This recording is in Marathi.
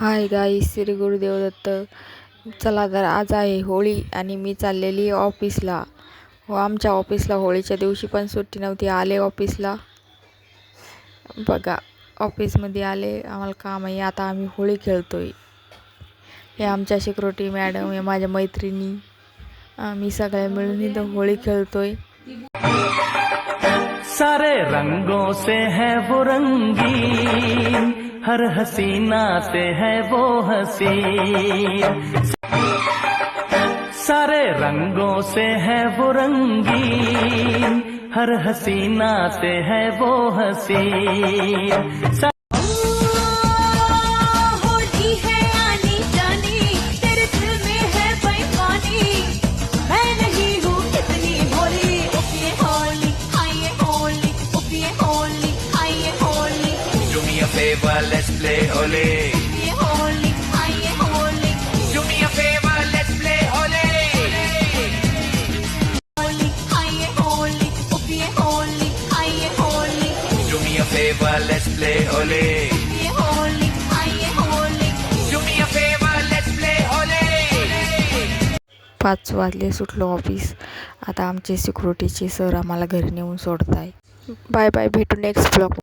Hi guys, Shri Gurudev Datta. चला तर आज आहे होळी आणि मी चाललेली ऑफिसला. आमच्या ऑफिसला होळीच्या दिवशी पण सुट्टी नव्हती. आले ऑफिसला, बघा ऑफिसमध्ये आले, आम्हाला काम आहे. आता आम्ही होळी खेळतोय. हे आमच्या सिक्युरिटी मॅडम, हे माझ्या मैत्रिणी, आम्ही सगळे मिळून इथं होळी खेळतोय. सारे रंगों से है वो रंगीन, हर हसीना से है वो हसीन. सारे रंगों से है वो रंगीन, हर हसीना से है वो हसीन. Favor, let's play Holi. Holi, aye Holi. Do me a favor, let's play Holi. Holi, aye Holi. Opiye Holi, aye Holi. Do me a favor, let's play Holi. Holi, aye Holi. Do me a favor, let's play Holi. 5 वाजले, सुटलो ऑफिस. आता आमचे सिक्युरिटीचे सर आम्हाला घरी नेऊन सोडताय. बाय बाय, भेटू नेक्स्ट ब्लॉग.